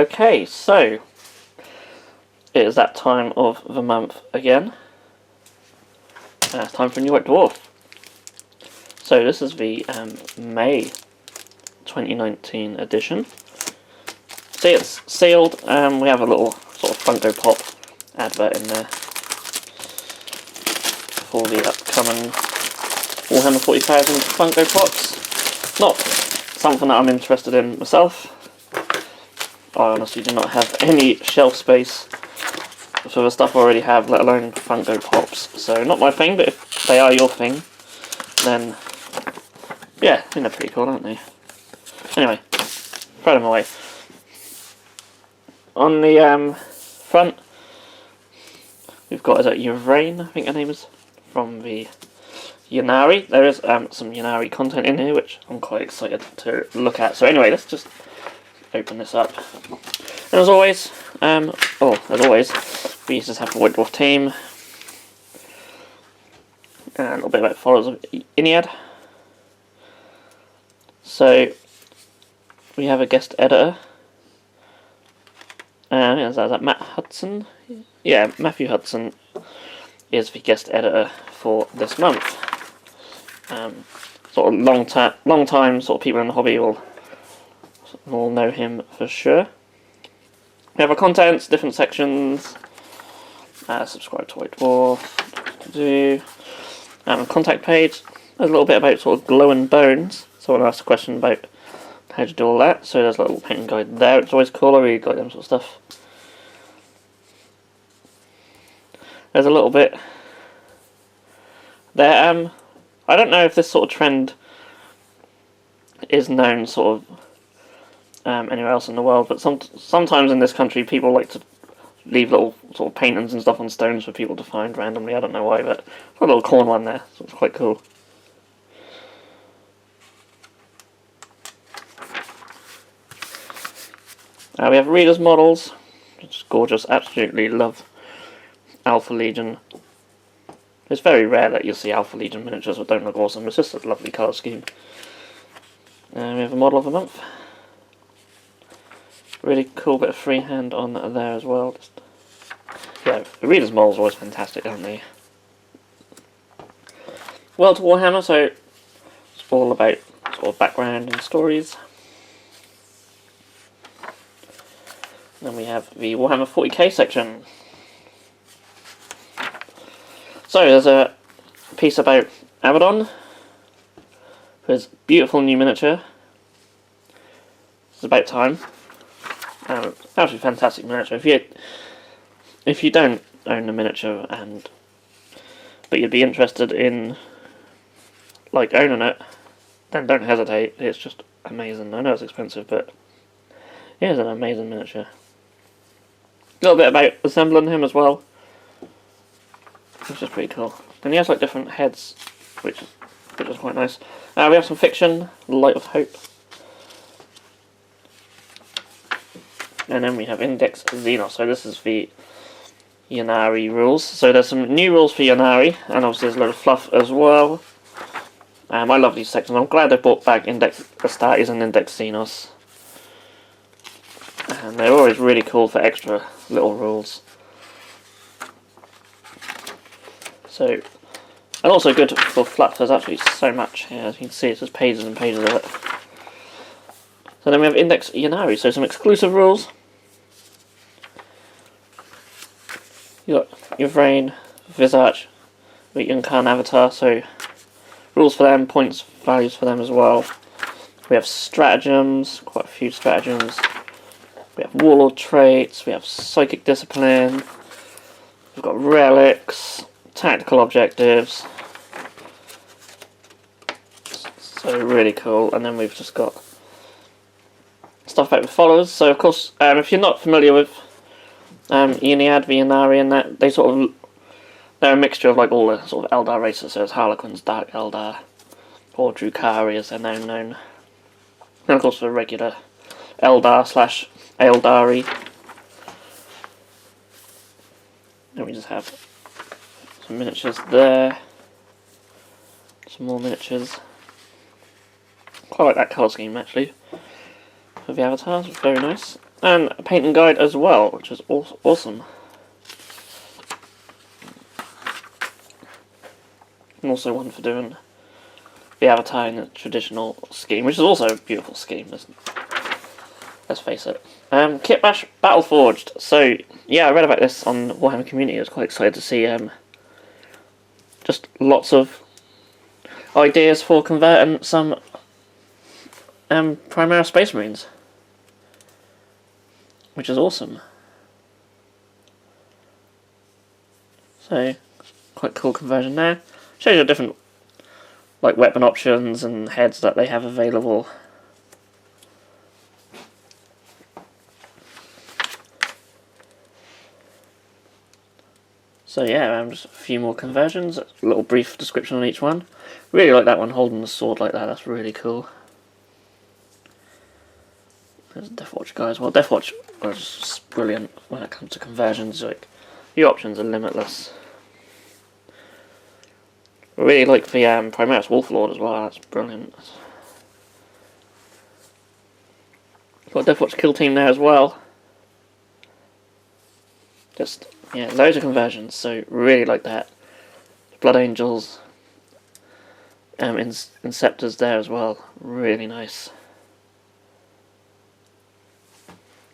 Okay, so it is that time of the month again. It's time for a new White Dwarf. So this is the May 2019 edition. See, it's sealed. We have a little sort of Funko Pop advert in there for the upcoming Warhammer 40,000 Funko Pops. Not something that I'm interested in myself. I honestly do not have any shelf space for the stuff I already have, let alone Funko Pops. So not my thing, but if they are your thing, then yeah, I think they're pretty cool, aren't they? Anyway, throw them away. On the front, we've got, is that Yvraine, I think her name is, from the Ynnari. There is some Ynnari content in here, which I'm quite excited to look at. So anyway, let's just open this up. And as always, we just have the White Dwarf team. And a little bit about followers of Iliad. So, we have a guest editor. Is that Matt Hudson? Yeah, Matthew Hudson is the guest editor for this month. Sort of long time sort of people in the hobby will know him for sure. We have our contents, different sections. Subscribe to White Dwarf. Contact page. There's a little bit about sort of glow and bones. Someone asked a question about how to do all that. So there's a little painting guide there. It's always cool. I really like them sort of stuff. There's a little bit there. I don't know if this sort of trend is known sort of anywhere else in the world, but sometimes in this country people like to leave little sort of paintings and stuff on stones for people to find randomly. I don't know why, but got a little corn one there, so it's quite cool. We have readers models, it's gorgeous. Absolutely love Alpha Legion. It's very rare that you'll see Alpha Legion miniatures that don't look awesome. It's just a lovely colour scheme. We have a model of the month. Really cool bit of freehand on there as well. Yeah, the readers' models are always fantastic, aren't they? World to Warhammer, so it's all about sort of background and stories. Then we have the Warhammer 40k section. So there's a piece about Abaddon, for his beautiful new miniature. It's about time. Absolutely fantastic miniature. If you don't own a miniature but you'd be interested in like owning it, then don't hesitate. It's just amazing. I know it's expensive, but it is an amazing miniature. A little bit about assembling him as well, which is pretty cool. And he has like different heads, which is quite nice. We have some fiction, Light of Hope. And then we have Index Xenos. So this is the Ynnari rules. So there's some new rules for Ynnari, and obviously there's a lot of fluff as well. I love these sections. I'm glad they brought back Index Astartes and Index Xenos. And they're always really cool for extra little rules. So, and also good for fluff. There's actually so much here. As you can see, it's just pages and pages of it. So then we have Index Ynnari. So some exclusive rules. You got Yvraine, Visage, the Yunkan avatar. So rules for them, points, values for them as well. We have stratagems, quite a few stratagems. We have warlord traits. We have psychic discipline. We've got relics, tactical objectives. So really cool. And then we've just got stuff about the followers. So of course, if you're not familiar with Iliad, the Ynnari, and that, they're a mixture of like all the sort of Eldar races. So there's Harlequins, Dark Eldar, or Drukhari as they're now known. And of course the regular Eldar / Eldari. Then we just have some miniatures there. Some more miniatures. Quite like that colour scheme actually. For the avatars, it's very nice. and a painting guide as well, which is awesome. And also one for doing the avatar in the traditional scheme, which is also a beautiful scheme, isn't it? Let's face it. Kit Bash Battleforged. So, yeah, I read about this on the Warhammer community. I was quite excited to see just lots of ideas for converting some Primaris Space Marines, which is awesome. So, quite cool conversion there. Shows you different like weapon options and heads that they have available. So yeah, just a few more conversions, a little brief description on each one. Really like that one, holding the sword like that, that's really cool. There's a Deathwatch guy as well. Deathwatch is just brilliant when it comes to conversions, like, the options are limitless. I really like the Primaris Wolflord as well, that's brilliant. Got a Deathwatch kill team there as well. Just, yeah, loads of conversions, so really like that. Blood Angels, Inceptors there as well, really nice.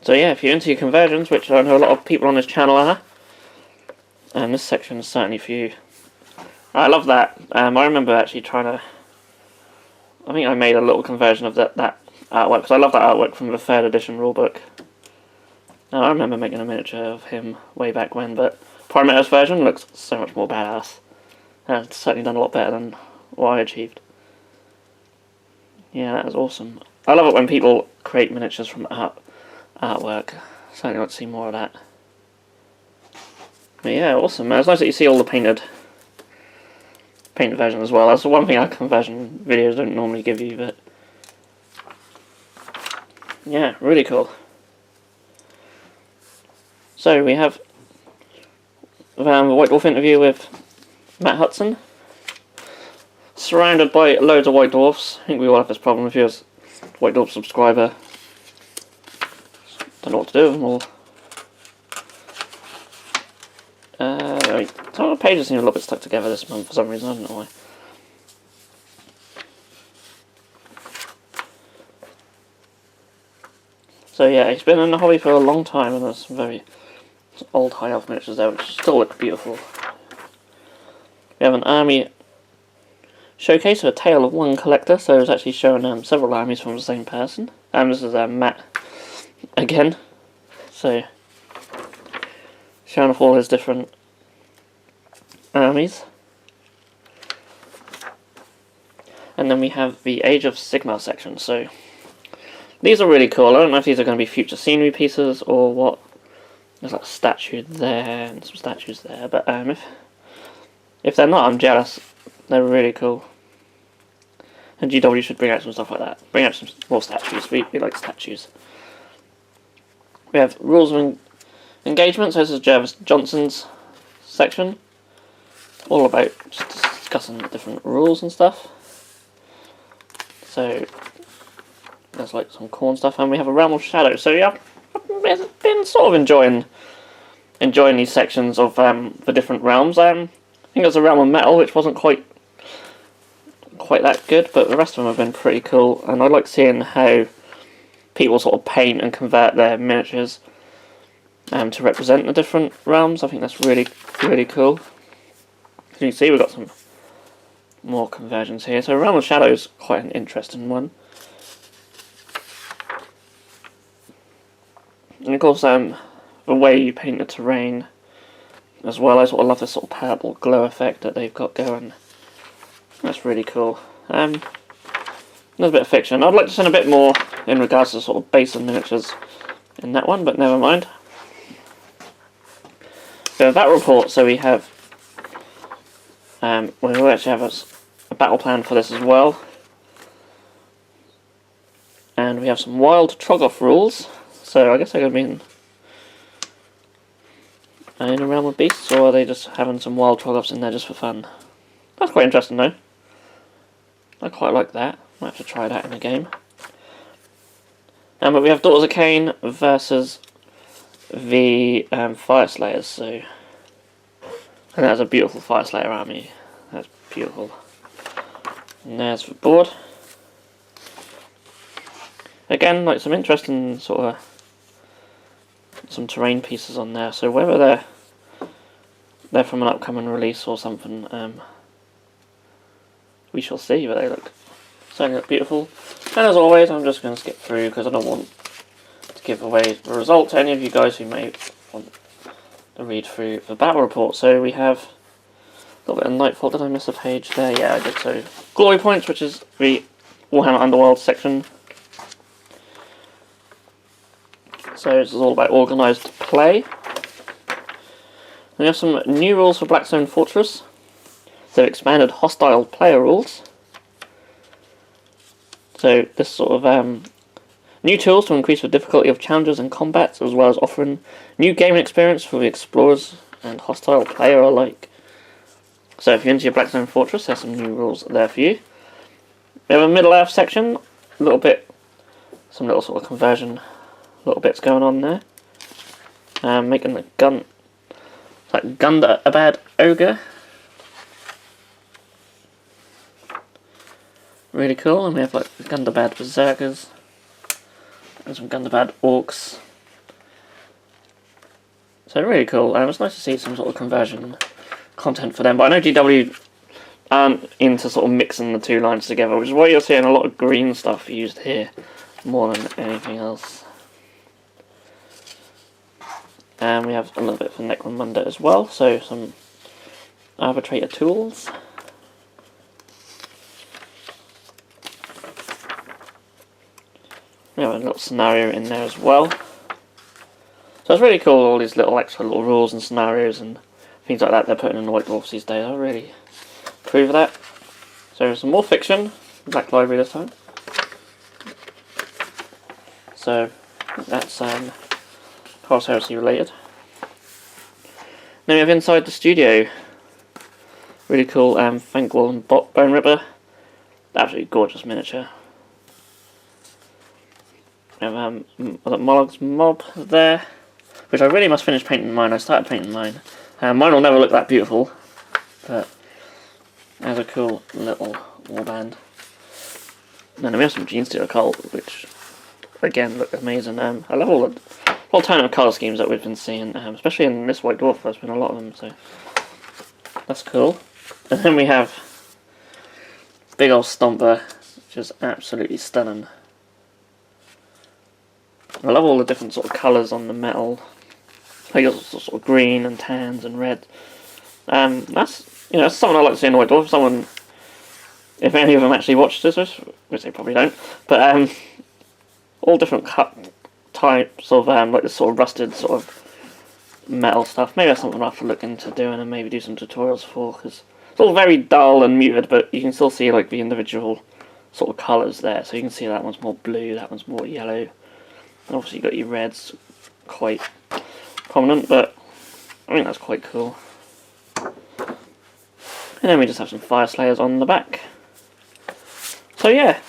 So yeah, if you're into your conversions, which I know a lot of people on this channel are, this section is certainly for you. I love that. I remember actually trying to, I think I made a little conversion of that artwork, because I love that artwork from the 3rd edition rulebook. I remember making a miniature of him way back when, but Primaris version looks so much more badass. It's certainly done a lot better than what I achieved. Yeah, that is awesome. I love it when people create miniatures from artwork. Certainly want to see more of that. But yeah, awesome. It's nice that you see all the painted version as well. That's the one thing our conversion videos don't normally give you, but yeah, really cool. So we have the White Dwarf interview with Matt Hudson. Surrounded by loads of White Dwarfs. I think we all have this problem if you're a White Dwarf subscriber. Don't know what to do with them all. Some of the pages seem a little bit stuck together this month for some reason, I don't know why. So yeah, he's been in the hobby for a long time, and there's some very old high elf miniatures there which still look beautiful. We have an army showcase of A Tale of One Collector, so it's actually showing several armies from the same person. This is Matt again, so showing off all his different armies. And then we have the Age of Sigmar section, so these are really cool. I don't know if these are going to be future scenery pieces or what. There's like a statue there and some statues there, but if they're not, I'm jealous. They're really cool. And GW should bring out some stuff like that. Bring out some more statues. We like statues. We have rules of engagement. So this is Jervis Johnson's section, all about just discussing different rules and stuff. So there's like some corn stuff, and we have a Realm of Shadow. So yeah, I've been sort of enjoying these sections of the different realms. I think there's a Realm of Metal which wasn't quite that good, but the rest of them have been pretty cool, and I like seeing how people sort of paint and convert their miniatures to represent the different realms. I think that's really, really cool. As you can see, we've got some more conversions here. So Realm of Shadow is quite an interesting one. And of course, the way you paint the terrain as well, I sort of love this sort of purple glow effect that they've got going. That's really cool. There's a bit of fiction. I'd like to send a bit more in regards to sort of base and miniatures in that one, but never mind. So that report, so we have we will actually have a battle plan for this as well. And we have some wild Troggoth rules. So I guess they're going to be in a realm of beasts, or are they just having some wild Troggoths in there just for fun? That's quite interesting though. I quite like that. Might have to try that in the game. But we have Daughters of Cain versus the Fire Slayers, so... And that's a beautiful Fire Slayer army. That's beautiful. And there's the board. Again, like some interesting sort of... some terrain pieces on there, so whether they're from an upcoming release or something, we shall see, but they certainly look beautiful. And as always, I'm just going to skip through because I don't want to give away the result to any of you guys who may want to read through the battle report. So we have a little bit of Nightfall. Did I miss a page there? Yeah, I did. So Glory Points, which is the Warhammer Underworld section. So this is all about organised play. We have some new rules for Blackstone Fortress. They've expanded hostile player rules. So this sort of new tools to increase the difficulty of challenges and combats, as well as offering new gaming experience for the explorers and hostile player alike. So if you're into your Blackstone Fortress, there's some new rules there for you. We have a Middle Earth section, a little bit, some little sort of conversion, little bits going on there. Making the gun, like Gundabad Ogre. Really cool, and we have like Gundabad Berserkers and some Gundabad Orcs. So really cool, and it's nice to see some sort of conversion content for them. But I know GW aren't into sort of mixing the two lines together, which is why you're seeing a lot of green stuff used here more than anything else. And we have a little bit for Necromunda as well, so some Arbitrator tools. We have a little scenario in there as well. So it's really cool, all these little extra little rules and scenarios and things like that they're putting in the White Dwarfs these days. I really approve of that. So some more fiction, Black Library this time. So that's Horus Heresy related. Then we have Inside the Studio. Really cool Thankwall and Bone Ripper. Absolutely gorgeous miniature. We have Moloch's Mob there, which I really must finish painting mine. I started painting mine. Mine will never look that beautiful, but there's a cool little warband. And then we have some Genestealer Cult, which again look amazing. I love all the whole ton of colour schemes that we've been seeing, especially in this White Dwarf. There's been a lot of them, so that's cool. And then we have big old Stomper, which is absolutely stunning. I love all the different sort of colours on the metal. Like sort of green and tans and red. That's that's something I like to see in the White Dwarf. Someone, if any of them actually watched this, which they probably don't, but all different cut types of like this sort of rusted sort of metal stuff. Maybe that's something I'll have to look into doing and maybe do some tutorials for, because it's all very dull and muted, but you can still see like the individual sort of colours there. So you can see that one's more blue, that one's more yellow. And obviously you've got your reds quite prominent, but I think that's quite cool. And then we just have some Fire Slayers on the back. So yeah,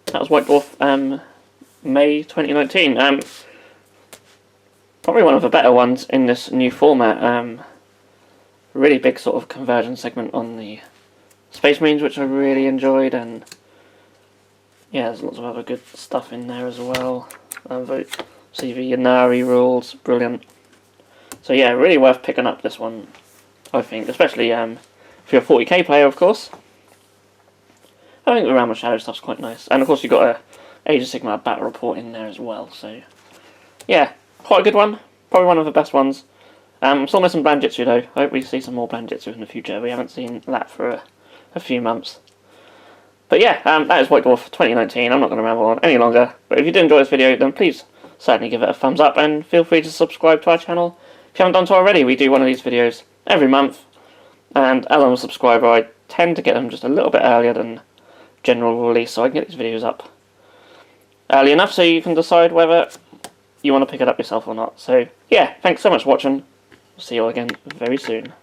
that was White Dwarf May 2019. Probably one of the better ones in this new format. Really big sort of conversion segment on the Space Marines, which I really enjoyed, and yeah, there's lots of other good stuff in there as well. See the Yanari rules, brilliant. So yeah, really worth picking up this one, I think, especially if you're a 40k player, of course. I think the Realm of Shadow stuff's quite nice, and of course you've got a Age of Sigmar battle report in there as well. So yeah, quite a good one, probably one of the best ones. I'm still missing Blandjitsu though. I hope we see some more Blandjitsu in the future. We haven't seen that for a few months. But yeah, that is White Dwarf 2019. I'm not going to ramble on any longer. But if you did enjoy this video, then please certainly give it a thumbs up and feel free to subscribe to our channel. If you haven't done so already, we do one of these videos every month. And as I'm a subscriber, I tend to get them just a little bit earlier than general release, so I can get these videos up early enough so you can decide whether you want to pick it up yourself or not. So yeah, thanks so much for watching. See you all again very soon.